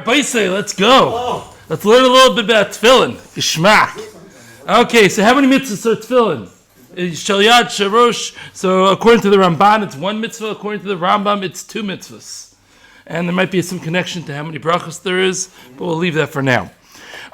Rabbi, let's go. Let's learn a little bit about Tefillen. Geschmack. Okay, so how many mitzvahs are Tefillen? Shalyad, Sharosh. So according to the Ramban, it's one mitzvah. According to the Rambam, it's two mitzvahs. And there might be some connection to how many brachos there is, but we'll leave that for now.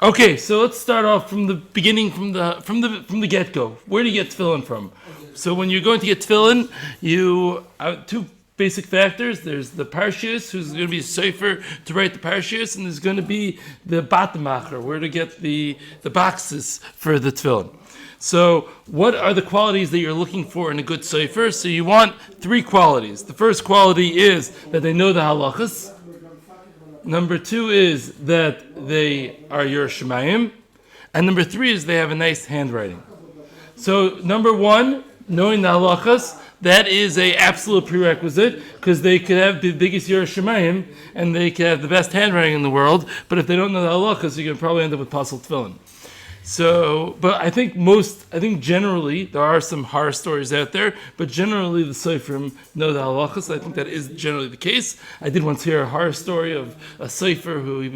Okay, so let's start off from the beginning, from the get-go. Where do you get Tefillen from? So when you're going to get Tefillen, you two basic factors. There's the parshias, who's going to be a sefer to write the parshias, and there's going to be the batemacher, where to get the boxes for the Tefillin. So what are the qualities that you're looking for in a good sefer? So you want three qualities. The first quality is that they know the halachas. Number two is that they are yiras shamayim. And number three is they have a nice handwriting. So number one, knowing the halachas, that is a absolute prerequisite, because they could have the biggest yiras shamayim and they could have the best handwriting in the world, but if they don't know the halachas, you can probably end up with pasul tefillin. So, but I think generally, there are some horror stories out there, but generally the Sofrim know the halachas. I think that is generally the case. I did once hear a horror story of a Sofer who he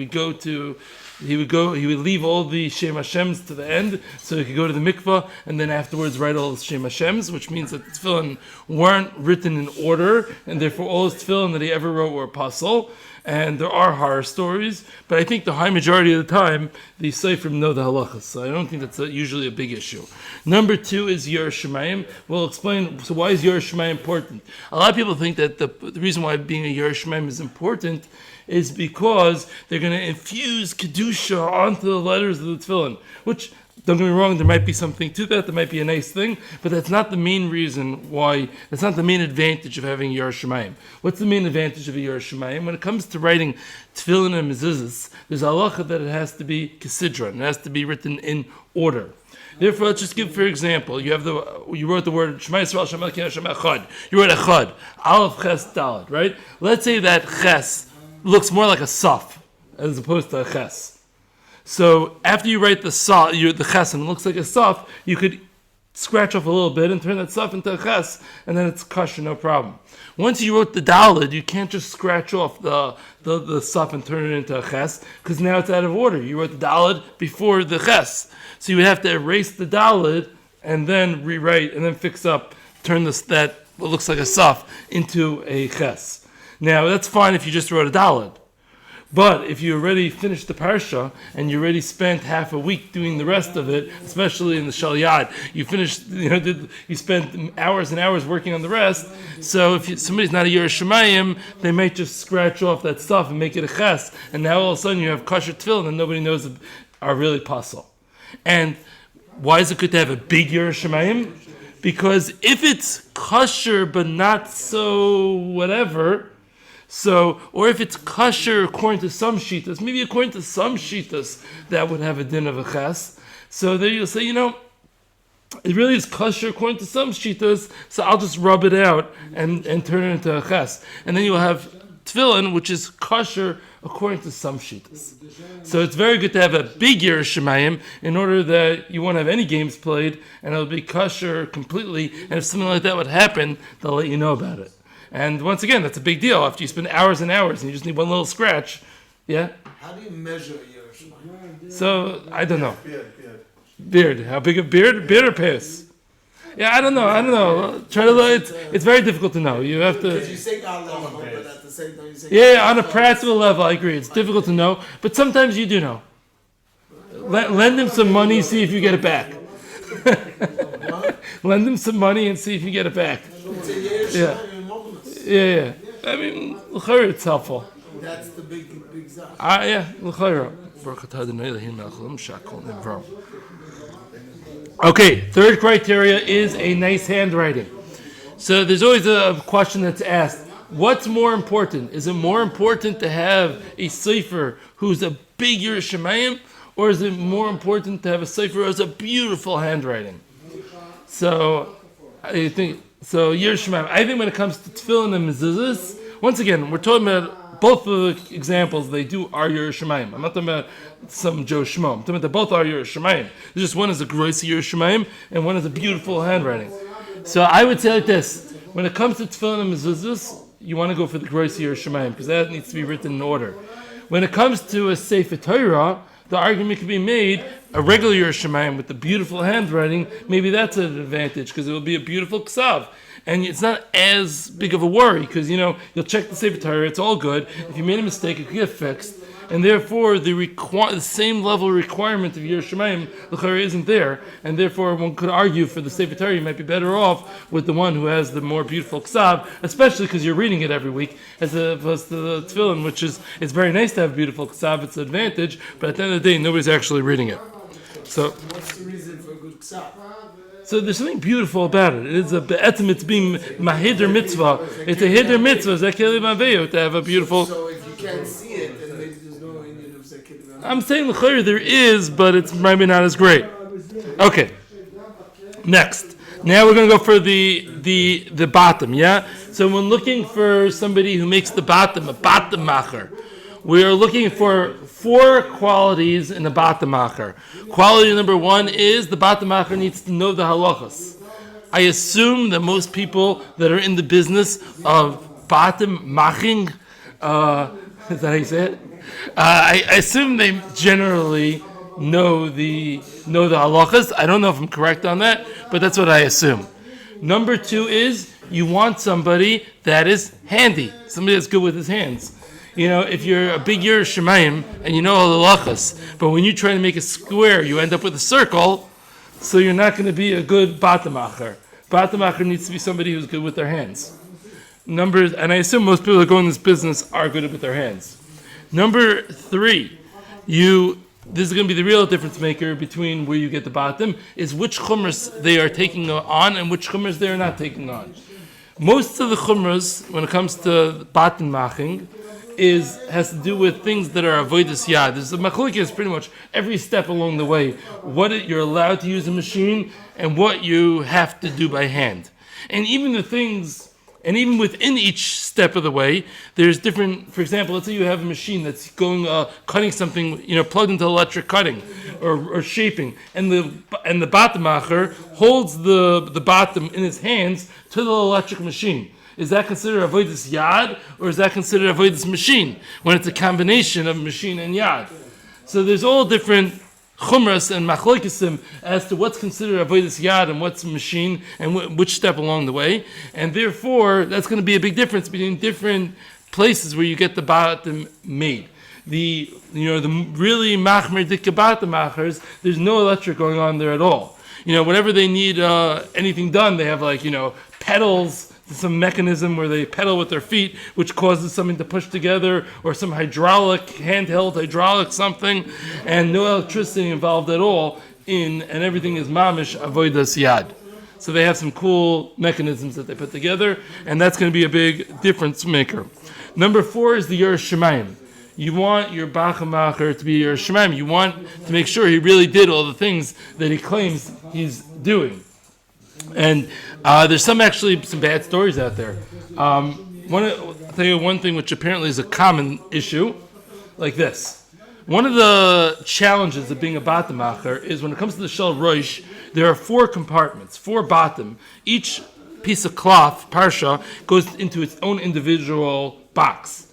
would leave all the Shem Hashems to the end, so he could go to the mikvah, and then afterwards write all the Shem Hashems, which means that the tefillin weren't written in order, and therefore all his tefillin that he ever wrote were pasul. And there are horror stories, but I think the high majority of the time, the Seifrim know the halachas, so I don't think that's usually a big issue. Number two is yiras shamayim. We'll explain, so why is yiras shamayim important? A lot of people think that the reason why being a yiras shamayim is important is because they're going to infuse Kedusha onto the letters of the Tefillin, which, don't get me wrong, there might be something to that might be a nice thing, but that's not the main reason why, that's not the main advantage of having yiras shamayim. What's the main advantage of a yiras shamayim? When it comes to writing Tefillin and mezuzahs, there's a halacha that it has to be kesidron, it has to be written in order. Therefore, let's just give, for example, you wrote the word Shema Yisrael, Shema Kina, Shema Echad. You wrote Echad, Aleph Ches Dalet, right? Let's say that Ches looks more like a Saf as opposed to a Ches. So after you write the ches and it looks like a saf, you could scratch off a little bit and turn that saf into a ches, and then it's kosher, no problem. Once you wrote the daled, you can't just scratch off the saf and turn it into a ches, because now it's out of order. You wrote the daled before the ches, so you would have to erase the daled and then rewrite and then fix up, turn that what looks like a saf into a ches. Now that's fine if you just wrote a daled. But if you already finished the parsha and you already spent half a week doing the rest of it, especially in the shalyad, you spent hours and hours working on the rest. So if somebody's not a yiras shamayim, they might just scratch off that stuff and make it a ches, and now all of a sudden you have kosher tefillin and nobody knows are really pasul. And why is it good to have a big yiras shamayim? Because if it's kosher but not so whatever. So, or if it's kosher according to some shitas, maybe according to some shitas, that would have a din of a ches. So there you'll say, it really is kosher according to some shitas, so I'll just rub it out and turn it into a ches. And then you'll have tefillin, which is kosher according to some shitas. So it's very good to have a big yiras shamayim in order that you won't have any games played, and it'll be kosher completely, and if something like that would happen, they'll let you know about it. And once again, that's a big deal. After you spend hours and hours and you just need one little scratch. Yeah? How do you measure yiras shamayim? So, I don't know. Beard. How big a beard? Beard or piss? Yeah, I don't know. Try to look. It's very difficult to know. You have to. Because you say God level, but at the same time you say. Yeah, on a practical level, I agree. It's difficult to know, but sometimes you do know. Lend him some money, see if you get it back. Lend him some money and see if you get it back. It's a yiras shamayim. Yeah. I mean, l'chayr, it's helpful. That's the big zach. Yeah, l'chayr. Okay, third criteria is a nice handwriting. So there's always a question that's asked, what's more important? Is it more important to have a sefer who's a big yiras shamayim, or is it more important to have a sefer who has a beautiful handwriting? So I think yiras shamayim. I think when it comes to tefillin and mezuzahs, once again, we're talking about both of the examples they do are yiras shamayim. I'm not talking about some Joe Shmo. I'm talking about they both are yiras shamayim. There's just one is a gross yiras shamayim and one is a beautiful handwriting. So I would say like this: when it comes to tefillin and mezuzahs, you want to go for the gross yiras shamayim because that needs to be written in order. When it comes to a Sefer Torah, the argument can be made, a regular Yerushalayim with the beautiful handwriting, maybe that's an advantage because it will be a beautiful ksav. And it's not as big of a worry because, you'll check the Sefer Torah, it's all good. If you made a mistake, it could get fixed. And therefore, the same level requirement of Yerushalayim, l'chara, isn't there. And therefore, one could argue for the Sefer Torah, you might be better off with the one who has the more beautiful ksav, especially because you're reading it every week, as opposed to the Tefillen, which is, it's very nice to have beautiful ksav, it's an advantage, but at the end of the day, nobody's actually reading it. So, what's the reason for a good ksav? So there's something beautiful about it. It is it's being mahider mitzvah. It's a hider mitzvah, zekeli maveyo, to have a beautiful. So if you can't see it, then maybe there's no Indian of zekeli maveyo. I'm saying l'chayr there is, but it's maybe not as great. Okay. Next. Now we're going to go for the bottom, yeah? So when looking for somebody who makes the bottom, a bottom macher, we are looking for 4 qualities in a bottom macher. Quality number 1 is the bottom macher needs to know the halachas. I assume that most people that are in the business of bottom maching, is that how you say it? I assume they generally know the halachas. I don't know if I'm correct on that, but that's what I assume. Number 2 is you want somebody that is handy, somebody that's good with his hands. If you're a big Yerushalayim and you know all the halachas, but when you try to make a square, you end up with a circle, so you're not going to be a good bottom macher. Bottom macher needs to be somebody who's good with their hands. And I assume most people that go in this business are good with their hands. Number 3, this is going to be the real difference maker between where you get the bottom, is which chumras they are taking on and which chumras they are not taking on. Most of the chumras, when it comes to bottom maching, has to do with things that are avodas yad. There's a machlokes pretty much every step along the way. What you're allowed to use a machine and what you have to do by hand. And even within each step of the way, there's different. For example, let's say you have a machine that's going cutting something, plugged into electric cutting or shaping, and the bottom macher holds the bottom in his hands to the electric machine. Is that considered avodas yad, or is that considered avodas machine, when it's a combination of machine and yad? So there's all different chumras and machlokesim as to what's considered avodas yad and what's machine and which step along the way. And therefore, that's going to be a big difference between different places where you get the bottom made. The really machmer dikka bottom machers, there's no electric going on there at all. Whenever they need anything done, they have pedals, some mechanism where they pedal with their feet, which causes something to push together, or some handheld hydraulic something, and no electricity involved at all, and everything is mamish avodas yad. So they have some cool mechanisms that they put together, and that's going to be a big difference maker. Number 4 is the Yerushalayim. You want your bachamacher to be your Yerushalayim. You want to make sure he really did all the things that he claims he's doing. And there's some bad stories out there. I'll tell you one thing which apparently is a common issue, like this. One of the challenges of being a bottom macher is when it comes to the shel rosh, there are 4 compartments, 4 bottom. Each piece of cloth, parsha, goes into its own individual box.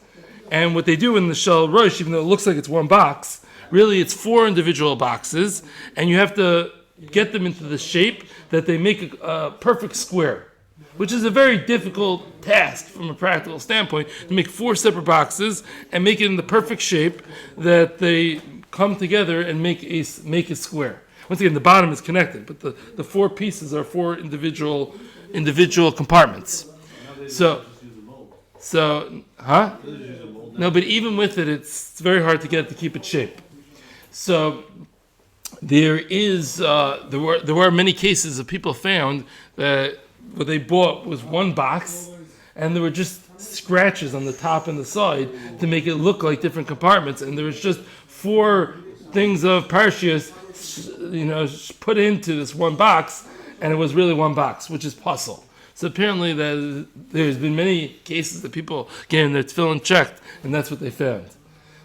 And what they do in the shel rosh, even though it looks like it's one box, really it's 4 individual boxes, and you have to get them into the shape that they make a perfect square, which is a very difficult task from a practical standpoint, to make 4 separate boxes and make it in the perfect shape that they come together and make a square. Once again, the bottom is connected, but the 4 pieces are 4 individual compartments. So, No, but even with it, it's very hard to get it to keep its shape. So there were many cases of people found that what they bought was one box, and there were just scratches on the top and the side to make it look like different compartments, and there was just 4 things of parshias, put into this one box, and it was really one box, which is puzzle. So apparently there's been many cases that people getting their tefillin checked, and that's what they found.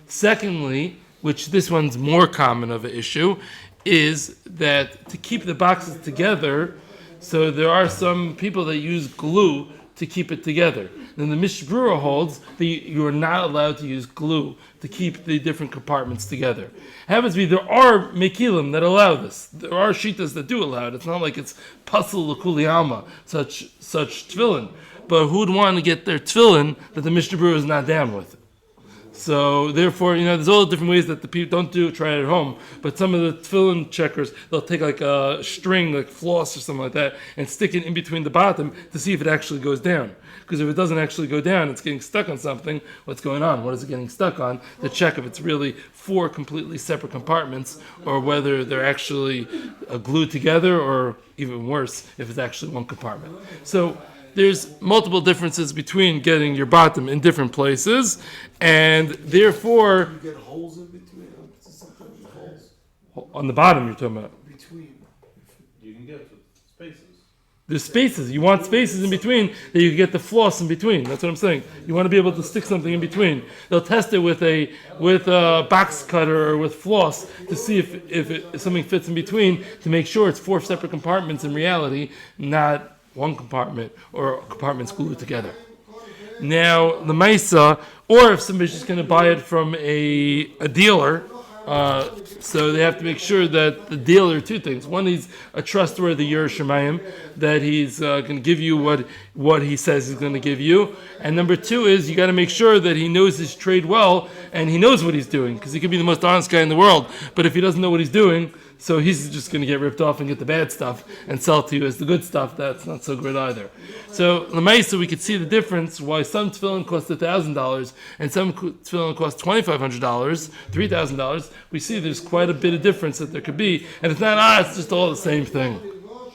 Secondly, which this one's more common of an issue, is that to keep the boxes together, so there are some people that use glue to keep it together. Then the Mishnah holds that you are not allowed to use glue to keep the different compartments together. Happens to be there are mekilim that allow this. There are shitas that do allow it. It's not like it's pasul l'kuli alma, such tefillin. But who would want to get their tefillin that the Mishnah is not down with? So therefore, there's all the different ways that the people don't try it at home. But some of the tefillin checkers, they'll take like a string, like floss or something like that, and stick it in between the bottom to see if it actually goes down. Because if it doesn't actually go down, it's getting stuck on something. What's going on? What is it getting stuck on? To check if it's really 4 completely separate compartments, or whether they're actually glued together, or even worse, if it's actually one compartment. So there's multiple differences between getting your bottom in different places, and therefore You get holes in between. Holes on the bottom you're talking about. between. You can get spaces. There's spaces. You want spaces in between that you can get the floss in between. That's what I'm saying. You want to be able to stick something in between. They'll test it with a box cutter or with floss to see if something fits in between, to make sure it's 4 separate compartments in reality, not one compartment or compartments glued together. Now, the Maisa, or if somebody's just going to buy it from a dealer, so they have to make sure that the dealer, 2 things. One, he's a trustworthy Yer Shemayim, that he's going to give you what he says he's going to give you. And number 2 is you got to make sure that he knows his trade well and he knows what he's doing, because he could be the most honest guy in the world, but if he doesn't know what he's doing, so he's just going to get ripped off and get the bad stuff and sell it to you as the good stuff. That's not so good either. So Lamaisa, we could see the difference why some tefillin cost $1,000 and some tefillin cost $2,500, $3,000. We see there's quite a bit of difference that there could be, and it's not it's just all the same thing.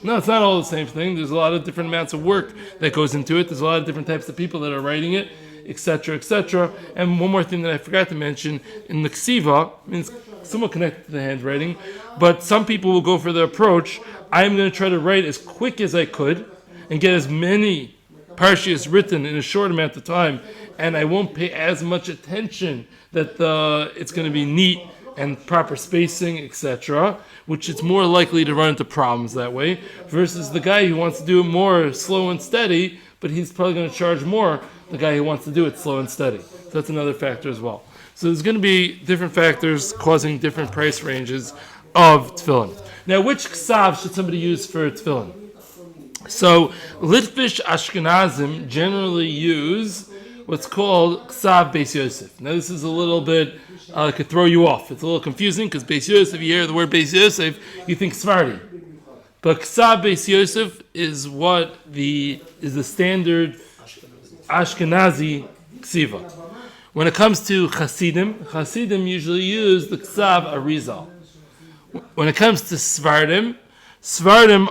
No, it's not all the same thing. There's a lot of different amounts of work that goes into it. There's a lot of different types of people that are writing it, etc., etc. And one more thing that I forgot to mention, in the ksiva, it's somewhat connected to the handwriting, but some people will go for the approach, I'm going to try to write as quick as I could and get as many parshias written in a short amount of time, and I won't pay as much attention that it's going to be neat and proper spacing, etc., which it's more likely to run into problems that way, versus the guy who wants to do it more slow and steady, but he's probably going to charge more, the guy who wants to do it slow and steady. So that's another factor as well. So there's going to be different factors causing different price ranges of tefillin. Now, which ksav should somebody use for tefillin? So Litvish Ashkenazim generally use what's called ksav Beis Yosef. Now, this is a little bit could throw you off. It's a little confusing because Beis Yosef, you hear the word Beis Yosef, you think Sephardi. But ksav Beis Yosef is the standard Ashkenazi ksiva. When it comes to Chassidim usually use the ksav Arizal. When it comes to Svardim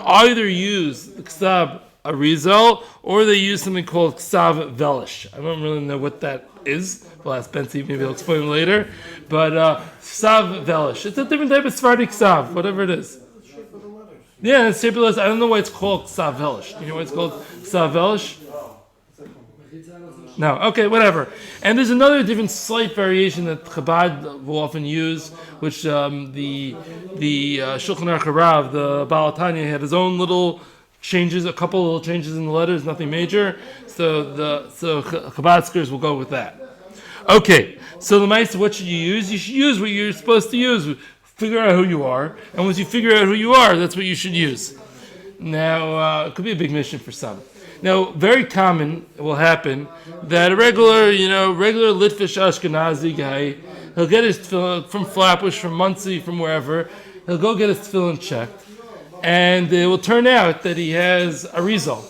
either use the ksav Arizal or they use something called ksav Velish. I don't really know what that is. We'll ask Benzi, maybe he'll explain it later. But ksav Velish. It's a different type of Sephardic ksav, whatever it is. Yeah, it's shaped I don't know why it's called ksav Velish. You know why it's called ksav Velish? No, okay, whatever. And there's another different slight variation that Chabad will often use, which the Shulchan Aruch Harav, the Baal Tanya, had his own little changes, a couple little changes in the letters, nothing major. So Chabad scholars will go with that. Okay, so the Maisa, what should you use? You should use what you're supposed to use. Figure out who you are, and once you figure out who you are, that's what you should use. Now, it could be a big mission for some. Now, very common will happen that a regular Litvish Ashkenazi guy, he'll get his tefillin from Flatbush, from Muncie, from wherever, he'll go get his tefillin checked, and it will turn out that he has a Arizal.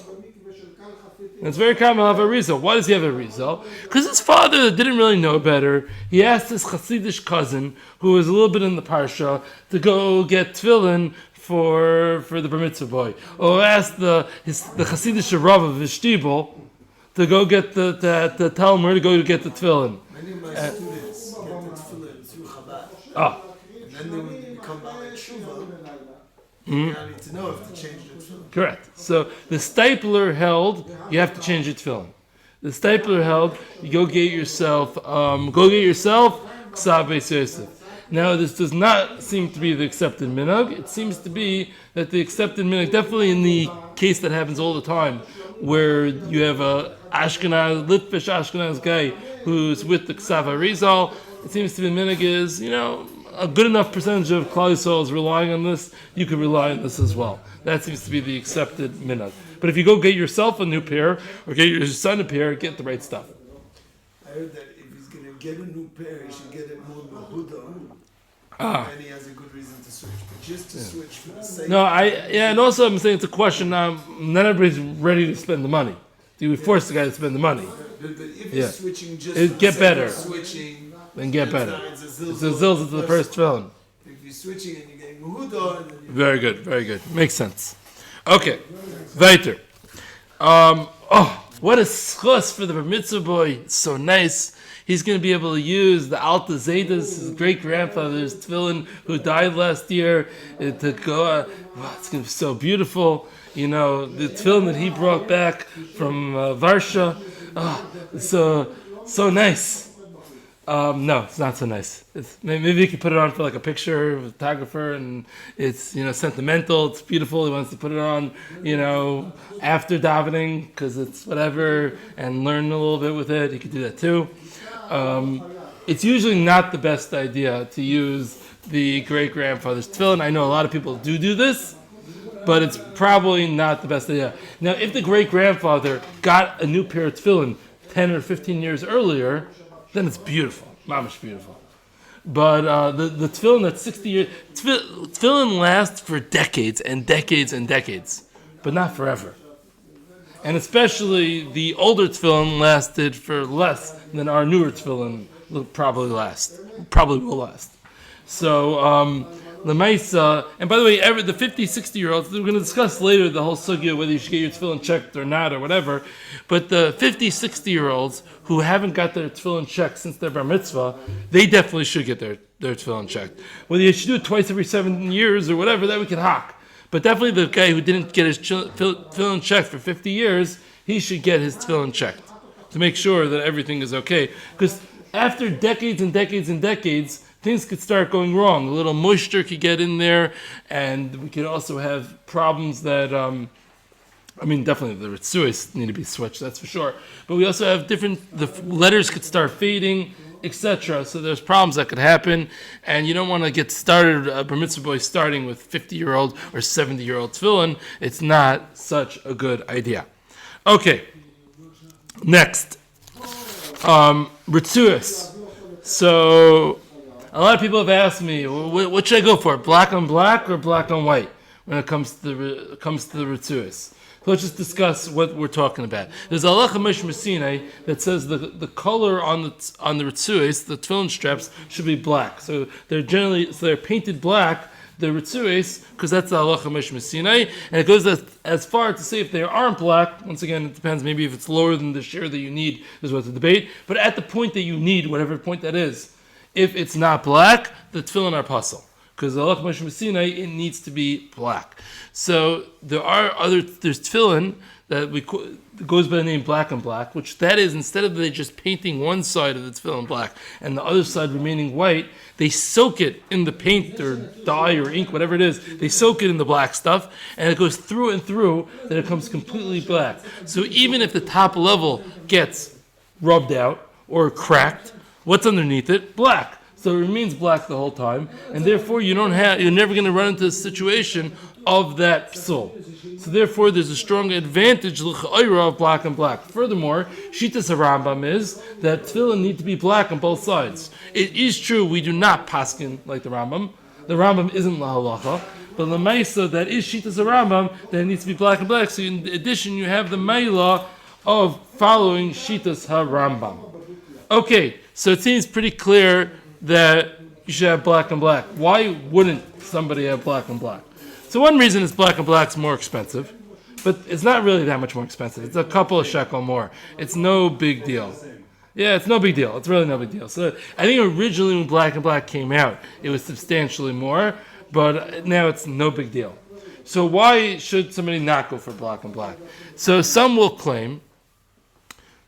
And it's very common to have a Arizal. Why does he have a Arizal? Because his father didn't really know better. He asked his Chassidish cousin, who was a little bit in the Parsha, to go get tefillin for the bar mitzvah boy, or asked the Chassidish Rav of his shtibel to go get to tell him where to go to get the tefillin. Many of my students get the tefillin through Chabad. And then they when they become Baalei Tshuva, I need to know if to change the tefillin. Correct. So the stapler held you have to change your tefillin. The stapler held you go get yourself ksav Beis Yosef. Now, this does not seem to be the accepted minhag. It seems to be that the accepted minhag, definitely in the case that happens all the time, where you have a Litvish Ashkenaz guy who's with the Ksav Arizal, it seems to be minhag is, a good enough percentage of Klal Yisrael is relying on this, you can rely on this as well. That seems to be the accepted minhag. But if you go get yourself a new pair, or get your son a pair, get the right stuff. I heard that if he's going to get a new pair, he should get it more Mahuda. And he has a good reason to switch. But just to switch for the sake and also I'm saying it's a question, not everybody's ready to spend the money. You would force the guy to spend the money. But if he's switching just it'd for get the better. sake of switching, Then get better. It's a zilzal to the first tefillin. If you're switching and you're getting Mahuda, and then Very good, very good. Makes sense. Okay, weiter. What a schus for the bar mitzvah boy. It's so nice. He's going to be able to use the Alta Zaydas, his great-grandfather's tefillin, who died last year, to go. It's going to be so beautiful. The tefillin that he brought back from Varsha. So nice. No, it's not so nice. Maybe you could put it on for like a picture of a photographer, and it's sentimental. It's beautiful. He wants to put it on, after davening because it's whatever, and learn a little bit with it. He could do that too. It's usually not the best idea to use the great-grandfather's tefillin. I know a lot of people do this, but it's probably not the best idea. Now, if the great-grandfather got a new pair of tefillin 10 or 15 years earlier, then it's beautiful, mamish beautiful. But the tefillin that's 60 years, tefillin lasts for decades and decades and decades, but not forever. And especially the older tefillin lasted for less than our newer tefillin will probably will last. So, Lemaisa, and by the way, the 50, 60-year-olds, we're going to discuss later the whole sugya, whether you should get your tefillin checked or not or whatever, but the 50, 60-year-olds who haven't got their tefillin checked since their bar mitzvah, they definitely should get their tefillin checked. Whether you should do it twice every 7 years or whatever, that we can hack. But definitely the guy who didn't get his tefillin checked for 50 years, he should get his tefillin checked to make sure that everything is okay. Because after decades and decades and decades, things could start going wrong. A little moisture could get in there, and we could also have problems that, definitely the ritzuos need to be switched, that's for sure. But we also have the letters could start fading, etc. So there's problems that could happen, and you don't want to get started, a bar mitzvah boy starting with 50-year-old or 70-year-old tefillin. It's not such a good idea. Okay, next. Ritzuos. So, a lot of people have asked me, what should I go for, black on black or black on white when it comes to the Ritzuos? So let's just discuss what we're talking about. There's a halacha Mishmasinai that says the color on the Ritzuos, the tefillin straps, should be black. So they're painted black, the Ritzuos, because that's the halacha Mishmasinai, and it goes as far to say if they aren't black, once again, it depends, maybe if it's lower than the shiur that you need, is what the debate, but at the point that you need, whatever point that is, if it's not black, the tefillin are pasul. Because the halacha Mishmasinai, it needs to be black. So there's tefillin that goes by the name black and black, which that is, instead of they just painting one side of the tefillin black and the other side remaining white, they soak it in the paint or dye or ink, whatever it is. They soak it in the black stuff, and it goes through and through, then it becomes completely black. So even if the top level gets rubbed out or cracked, what's underneath it? Black. So it remains black the whole time, and therefore you're never going to run into a situation of that psul. So therefore there's a strong advantage of black and black. Furthermore, Shitas Rambam is that tefillin need to be black on both sides. It is true we do not paskin like the Rambam. The Rambam isn't la halacha, but the Maisa that is Shitas Rambam that it needs to be black and black. So in addition you have the Maila of following Shitas HaRambam. Okay, so it seems pretty clear that you should have black and black. Why wouldn't somebody have black and black? So one reason is black and black is more expensive, but it's not really that much more expensive. It's a couple of shekel more. It's no big deal. Yeah, it's no big deal. It's really no big deal. So I think originally when black and black came out, it was substantially more, but now it's no big deal. So why should somebody not go for black and black? So some will claim,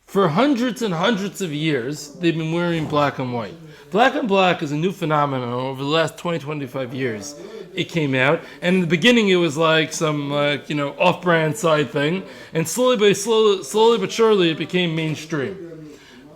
For hundreds and hundreds of years, they've been wearing black and white. Black and black is a new phenomenon over the last 20, 25 years. It came out, and in the beginning it was like some off-brand side thing, and slowly but surely it became mainstream.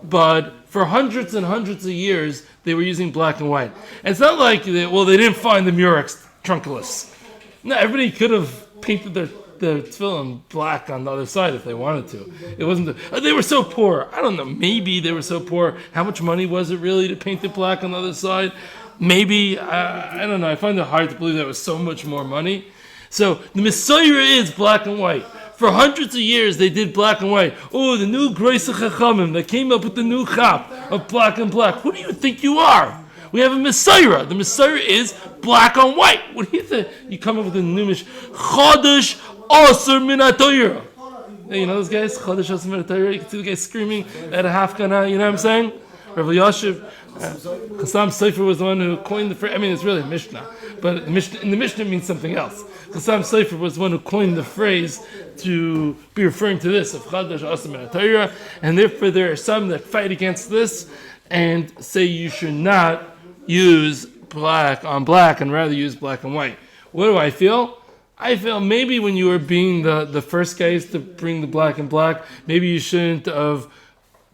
But for hundreds and hundreds of years, they were using black and white. And it's not like, they didn't find the Murex trunculus. No, everybody could have painted their tefillin black on the other side if they wanted to. It wasn't. They were so poor. I don't know. Maybe they were so poor. How much money was it really to paint it black on the other side? Maybe. I don't know. I find it hard to believe there was so much more money. So the Messiah is black and white. For hundreds of years, they did black and white. Oh, the new Grace Chachamim that came up with the new chap of black and black. Who do you think you are? We have a Messiah. The Messiah is black on white. What do you think? You come up with a new Chodesh Asur Min HaTorah. You know those guys? Chodesh Asur Min HaTorah. You can see the guys screaming at a hafgana. You know what I'm saying? Rav Yashiv. Chassam Sofer was the one who coined the phrase. I mean, it's really Mishnah. But in the Mishnah it means something else. Chassam Sofer was the one who coined the phrase to be referring to this, of Chodesh Asur Min HaTorah. And therefore there are some that fight against this and say you should not use black on black and rather use black and white. What do I feel? I feel maybe when you were being the first guys to bring the black and black, maybe you shouldn't have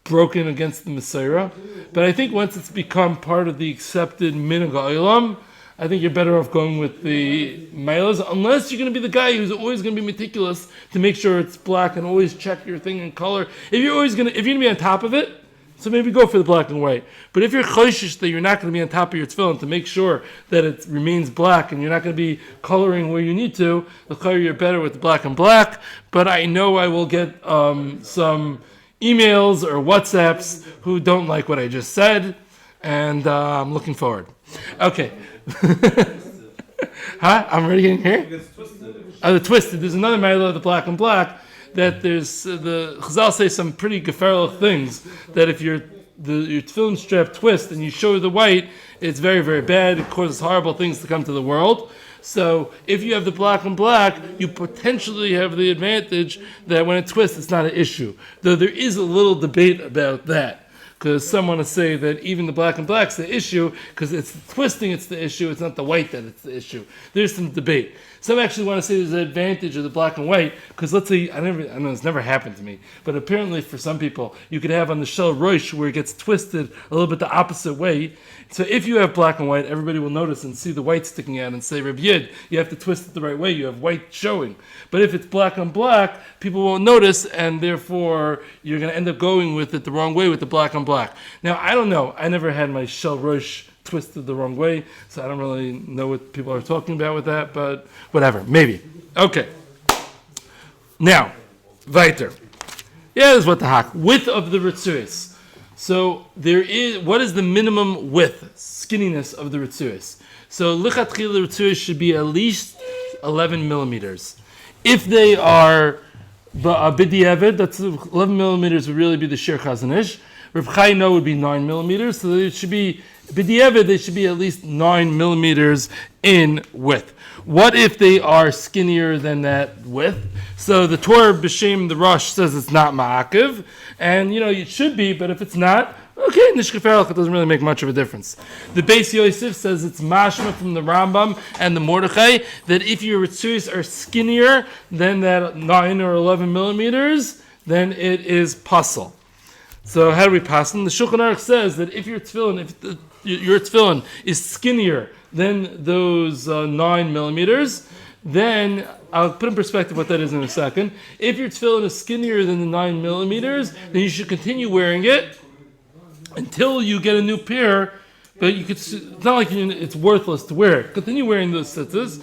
broken against the Messiah. But I think once it's become part of the accepted minhag ha'olam, I think you're better off going with the mailas, unless you're going to be the guy who's always going to be meticulous to make sure it's black and always check your thing in color. If you're going to be on top of it, so maybe go for the black and white. But if you're choishish that you're not going to be on top of your tefillin to make sure that it remains black and you're not going to be coloring where you need to, the color you're better with the black and black. But I know I will get some emails or WhatsApps who don't like what I just said, and I'm looking forward. Okay. Huh? I'm already getting here? The twisted. There's another matter of the black and black. That there's the Chazal say some pretty geferlich things that if your tefillin strap twist and you show the white, it's very, very bad. It causes horrible things to come to the world. So if you have the black and black, you potentially have the advantage that when it twists, it's not an issue. Though there is a little debate about that. Because some want to say that even the black and black's the issue, because it's the twisting it's the issue, it's not the white that it's the issue. There's some debate. Some actually want to say there's an advantage of the black and white, because let's say, I know it's never happened to me, but apparently for some people, you could have on the shell roish where it gets twisted a little bit the opposite way. So if you have black and white, everybody will notice and see the white sticking out and say, Reb Yid, you have to twist it the right way, you have white showing. But if it's black on black, people won't notice, and therefore you're going to end up going with it the wrong way with the black on black. Now, I don't know. I never had my shell roish twisted the wrong way, so I don't really know what people are talking about with that, but whatever, maybe. Okay. Now, weiter. Yeah, this is what the hak. Width of the ritzuis. So what is the minimum width, skinniness of the ritzuis? So lichatchila the ritzuis should be at least 11 millimeters. If they are b'diavad, that's 11 millimeters would really be the shir chazanish. Reb Chai no would be 9 millimeters, so it should be b'diavad. They should be at least 9 millimeters in width. What if they are skinnier than that width? So the Torah b'shem the Rosh says it's not ma'akiv, and it should be, but if it's not, okay, nishkaferach, it doesn't really make much of a difference. The Beis Yosef says it's mashma from the Rambam and the Mordechai that if your ritzuis are skinnier than that 9 or 11 millimeters, then it is pasul. So how do we pass them? The Shulchan Aruch says that if your tefillin is skinnier than those 9 millimeters, then I'll put in perspective what that is in a second. If your tefillin is skinnier than the 9 millimeters, then you should continue wearing it until you get a new pair. But it's not like it's worthless to wear it. Continue wearing those tzitzis,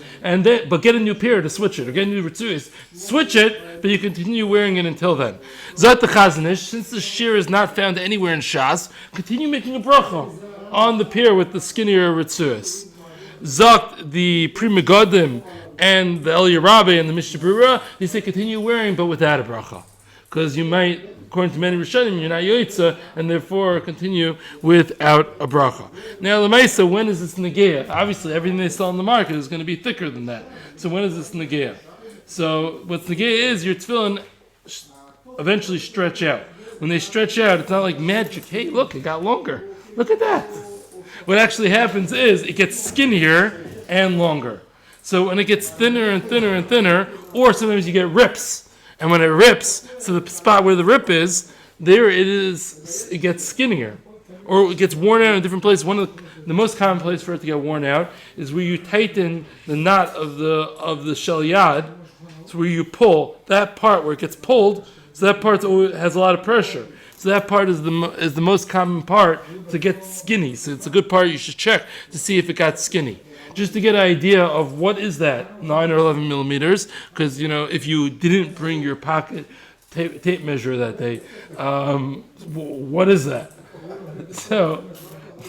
but get a new pair to switch it, or get a new ritzuis. Switch it, but you continue wearing it until then. Zot the chazanish, since the shiur is not found anywhere in Shas, continue making a bracha on the pair with the skinnier ritzuis. Zot the Pri Megadim and the El Yerabe and the Mishnah Berurah, they say continue wearing, but without a bracha, because you might, according to many Rishonim, you're not yoitza, and therefore continue without a bracha. Now, Lamaisa, when is this negeah? Obviously, everything they sell on the market is going to be thicker than that. So when is this negeah? So what negeah is, your tefillin eventually stretch out. when they stretch out, it's not like magic. Hey, look, it got longer. Look at that. What actually happens is it gets skinnier and longer. So when it gets thinner and thinner and thinner, or sometimes you get rips. And when it rips, so the spot where the rip is, there it is, it gets skinnier. Or it gets worn out in different places. One of the most common place for it to get worn out is where you tighten the knot of the shelyad. So where you pull that part where it gets pulled. So that part has a lot of pressure. So that part is the most common part to get skinny. So it's a good part you should check to see if it got skinny. Just to get an idea of what is that 9 or 11 millimeters. Because if you didn't bring your pocket tape measure that day, what is that? So,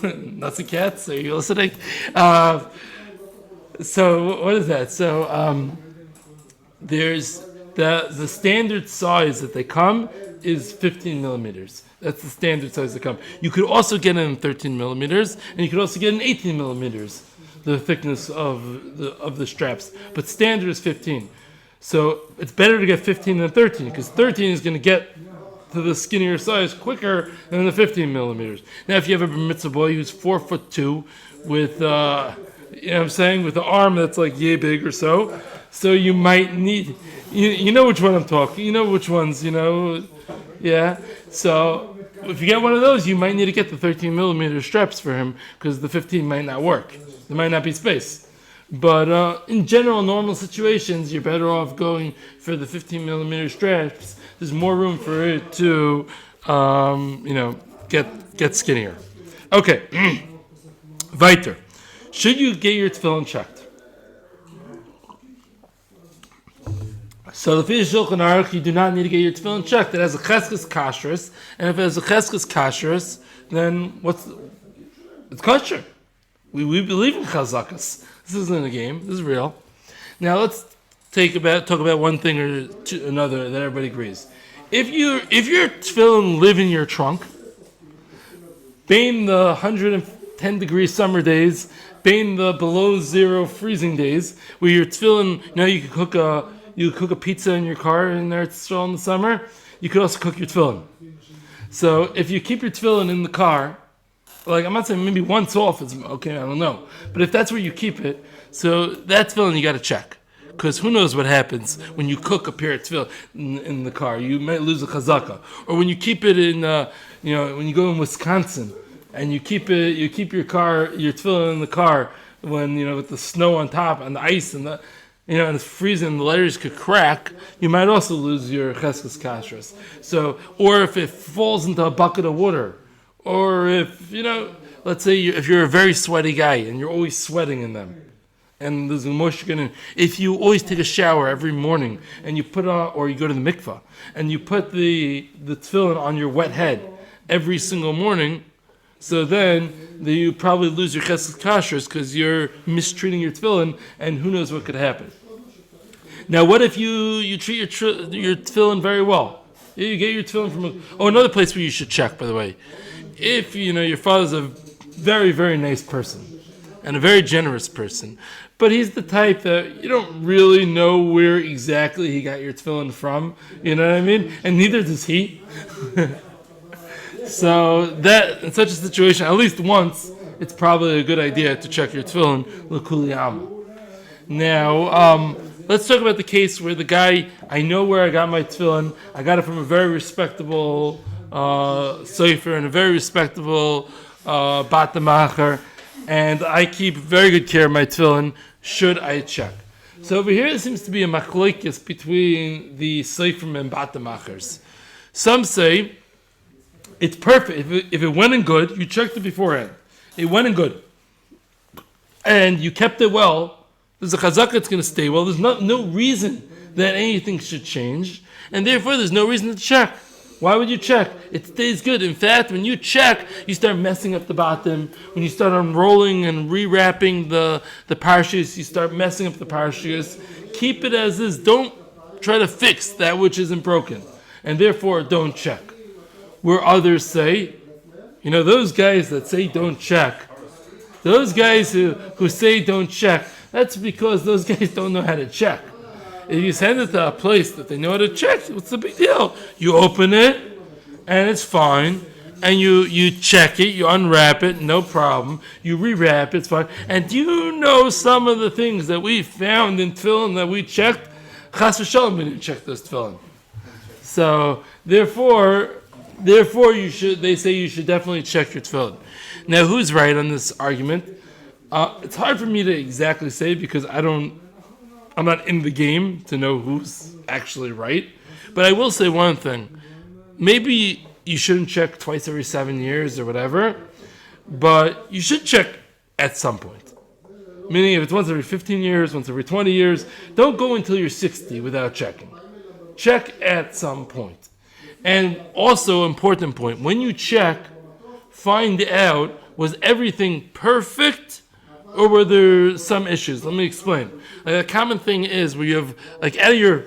nuts and cats, are you listening? So, what is that? So, there's the standard size that they come is 15 millimeters. That's the standard size they come. You could also get it in 13 millimeters, and you could also get it in 18 millimeters, the thickness of the straps. But standard is 15. So, it's better to get 15 than 13, because 13 is going to get to the skinnier size quicker than the 15 millimeters. Now, if you have a mitzvah boy who's 4'2" with, with an arm that's like yay big or so you might need, you know which one I'm talking. You know which ones, yeah. So if you get one of those, you might need to get the 13 millimeter straps for him because the 15 might not work. There might not be space. But in general, normal situations, you're better off going for the 15 millimeter straps. There's more room for it to, get skinnier. Okay. Weiter. Should you get your tefillin checked? So the Shulchan Aruch, you do not need to get your tefillin checked. It has a cheskes kashrus, and if it has a cheskes kashrus, then it's kosher. We believe in chazakas. This isn't a game. This is real. Now let's talk about one thing or another that everybody agrees. If your tefillin live in your trunk, being the 110 degree summer days, being the below zero freezing days, where your tefillin, you could cook a pizza in your car and there it's still in the summer. You could also cook your tefillin. So if you keep your tefillin in the car, like I'm not saying maybe once off is okay, I don't know. But if that's where you keep it, so that tefillin you got to check. Because who knows what happens when you cook a pair of tefillin in the car. You might lose a chazaka. Or when you keep it in, when you go in Wisconsin and you keep your tefillin in the car when, with the snow on top and the ice and and it's freezing and the letters could crack, you might also lose your cheskes kashrus. So, or if it falls into a bucket of water, or if, let's say if you're a very sweaty guy and you're always sweating in them, and there's a moshkin, if you always take a shower every morning and you put on, or you go to the mikvah, and you put the tefillin on your wet head every single morning, so then you probably lose your cheskes kashrus because you're mistreating your tefillin, and who knows what could happen. Now, what if you treat your tefillin very well? You get your tefillin from another place where you should check, by the way. If your father's a very, very nice person and a very generous person, but he's the type that you don't really know where exactly he got your tefillin from, you know what I mean? And neither does he. So that in such a situation, at least once, it's probably a good idea to check your tefillin l'kuli am. Now, let's talk about the case where the guy, I know where I got my tefillin. I got it from a very respectable sofer and a very respectable batamacher, and I keep very good care of my tefillin. Should I check? So over here, there seems to be a machlokes between the sofer and batamachers. Some say it's perfect. If it went in good, you checked it beforehand. It went in good. And you kept it well. There's a chazaka that's going to stay well. There's no reason that anything should change. And therefore, there's no reason to check. Why would you check? It stays good. In fact, when you check, you start messing up the bottom. When you start unrolling and rewrapping the parshas, you start messing up the parshas. Keep it as is. Don't try to fix that which isn't broken. And therefore, don't check. Where others say, those guys that say don't check, those guys who say don't check, that's because those guys don't know how to check. If you send it to a place that they know how to check, what's the big deal? You open it, and it's fine. And you check it, you unwrap it, no problem. You rewrap it, it's fine. And do you know some of the things that we found in tefillin that we checked? Chas v'shalom, we didn't check those tefillin. So therefore, they say you should definitely check your tefillin. Now, who's right on this argument? It's hard for me to exactly say because I'm not in the game to know who's actually right. But I will say one thing. Maybe you shouldn't check twice every 7 years or whatever, but you should check at some point. Meaning if it's once every 15 years, once every 20 years, don't go until you're 60 without checking. Check at some point. And also, important point, when you check, find out, was everything perfect or were there some issues? Let me explain. Like a common thing is where you have, like out of your,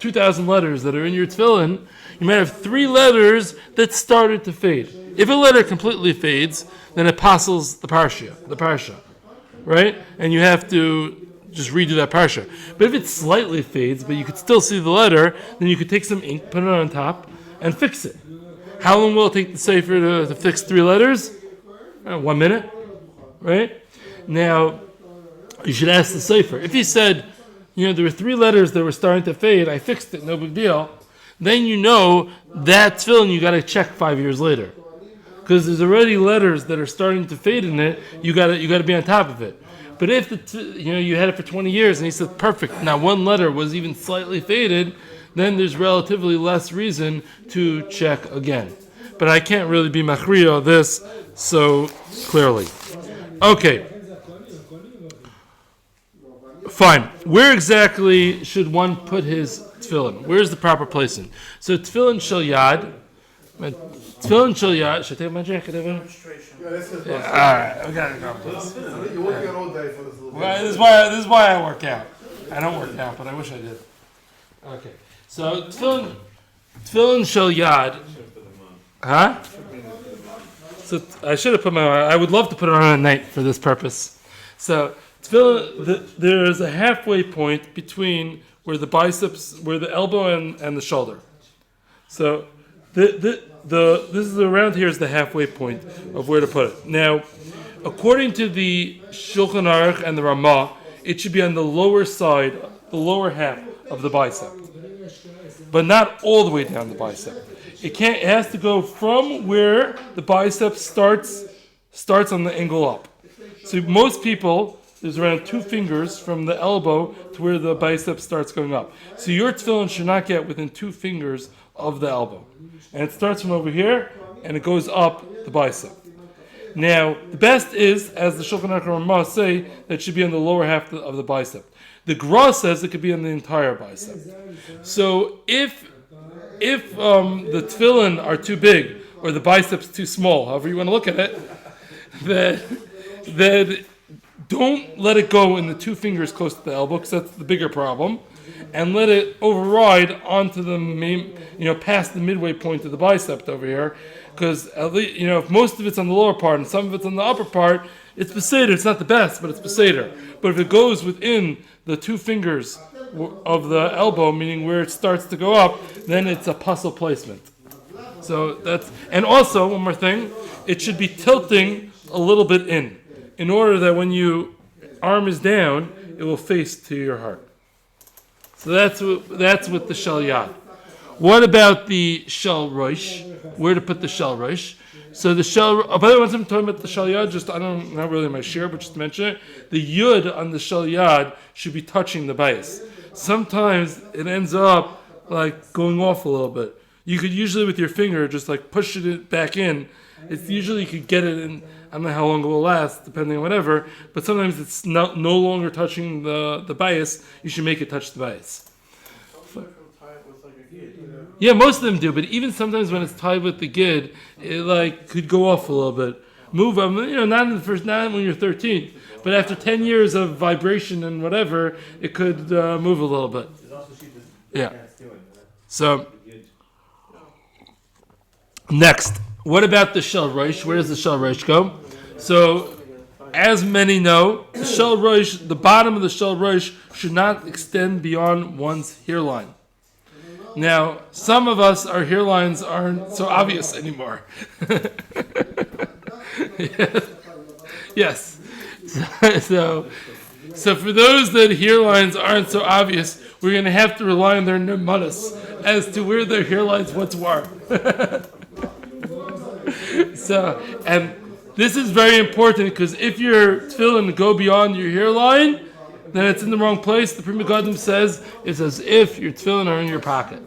2,000 letters that are in your tefillin, you might have 3 letters that started to fade. If a letter completely fades, then it apostles the parsha, right? And you have to just redo that parsha. But if it slightly fades, but you could still see the letter, then you could take some ink, put it on top, and fix it. How long will it take the sefer to fix 3 letters? 1 minute, right? Now, you should ask the sefer. If he said, there were 3 letters that were starting to fade, I fixed it, no big deal, then you know that tefillin you got to check 5 years later. Because there's already letters that are starting to fade in it, you got to be on top of it. But if you had it for 20 years and he said perfect, now 1 letter was even slightly faded, then there's relatively less reason to check again. But I can't really be machriya this so clearly. Okay. Fine. Where exactly should one put his tefillin? Where's the proper placing? So tefillin shel yad. Tefillin shel yad. Should I take my jacket over? Yeah, All right. I gotta go. Please. You're working all day for this little Well, this is why I work out. I don't work out, but I wish I did. Okay. So tefillin shel yad. Huh? So I should have put I would love to put it on at night for this purpose. So tefillin, there's a halfway point between where the biceps, where the elbow and the shoulder. So this is around here is the halfway point of where to put it. Now, according to the Shulchan Aruch and the Ramah, it should be on the lower side, the lower half of the bicep, but not all the way down the bicep. It has to go from where the bicep starts on the angle up. So most people, there's around 2 fingers from the elbow to where the bicep starts going up. So your tefillin should not get within 2 fingers of the elbow. And it starts from over here, and it goes up the bicep. Now, the best is, as the Shulchan Aruch and Ramah say, that it should be on the lower half of the bicep. The Gra says it could be on the entire bicep. So if the tefillin are too big, or the biceps too small, however you want to look at it, then don't let it go in the 2 fingers close to the elbow, because that's the bigger problem, and let it override onto the main, past the midway point of the bicep over here, because at least, if most of it's on the lower part and some of it's on the upper part, it's beseder. It's not the best, but it's beseder. But if it goes within the 2 fingers of the elbow, meaning where it starts to go up, then it's a puzzle placement. So and also one more thing, it should be tilting a little bit in order that when your arm is down, it will face to your heart. So that's with the shel yad. What about the shel rosh? Where to put the shel rosh? So the shel. Oh, by the way, once I'm talking about the shel yad, not really my shiur, but just to mention it, the yud on the shel yad should be touching the bais. Sometimes it ends up like going off a little bit. You could usually with your finger just like push it back in. It's usually you could get it in. I don't know how long it will last, depending on whatever. But sometimes it's no longer touching the bias. You should make it touch the bias. Yeah, most of them do. But even sometimes when it's tied with the gid, it could go off a little bit. Move them, not when you're 13, but after 10 years of vibration and whatever, it could move a little bit. Yeah. So next. What about the shel rosh? Where does the shel rosh go? So, as many know, the shel rosh, the bottom of the shel rosh should not extend beyond one's hairline. Now, some of us, our hairlines aren't so obvious anymore. Yes. So for those that hairlines aren't so obvious, we're going to have to rely on their nemanas as to where their hairlines once were. And this is very important because if your tefillin go beyond your hairline, then it's in the wrong place. The Pri Megadim says it's as if your tefillin are in your pocket.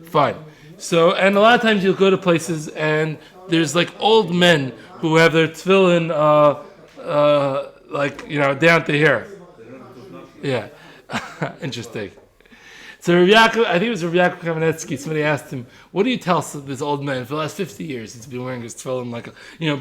Fine. So, and a lot of times you'll go to places and there's like old men who have their tefillin down to here. Yeah. Interesting. So Rav Yaakov, I think it was Rav Yaakov Kamenetsky, somebody asked him, what do you tell this old man? For the last 50 years, he's been wearing his tefillin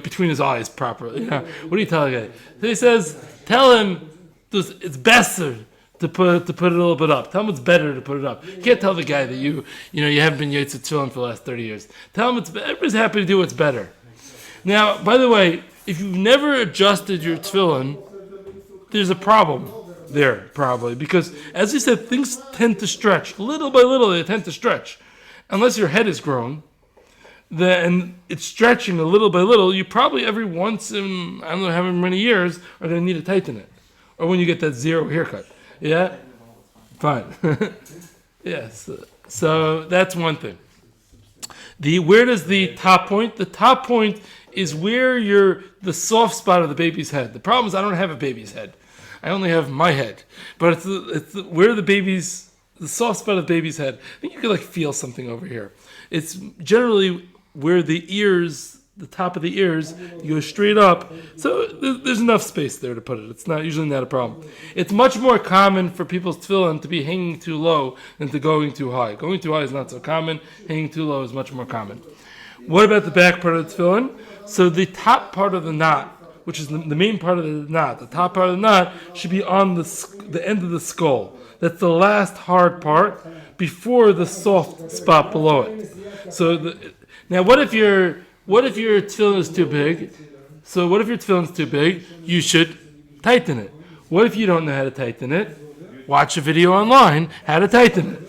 between his eyes properly. What do you tell a guy? So he says, tell him it's best to put it a little bit up. Tell him it's better to put it up. You can't tell the guy that you haven't been yotze tefillin for the last 30 years. Tell him everybody's happy to do what's better. Now, by the way, if you've never adjusted your tefillin, there's a problem there, probably. Because, as you said, things tend to stretch. Little by little, they tend to stretch. Unless your head is grown, then it's stretching a little by little. You probably every once in, I don't know how many years, are going to need to tighten it. Or when you get that zero haircut. Yeah? Fine. Yes. So that's one thing. Where does the top point? The top point is where the soft spot of the baby's head. The problem is I don't have a baby's head. I only have my head. But it's where the soft spot of the baby's head. I think you could feel something over here. It's generally where the ears, the top of the ears, you go straight up. So there's enough space there to put it. It's usually not a problem. It's much more common for people's tefillin to be hanging too low than to going too high. Going too high is not so common. Hanging too low is much more common. What about the back part of the tefillin? So the top part of the knot, which is the main part of the knot, the top part of the knot should be on the end of the skull. That's the last hard part before the soft spot below it. So now, what if your tefillin is too big? So what if your tefillin is too big? You should tighten it. What if you don't know how to tighten it? Watch a video online how to tighten it.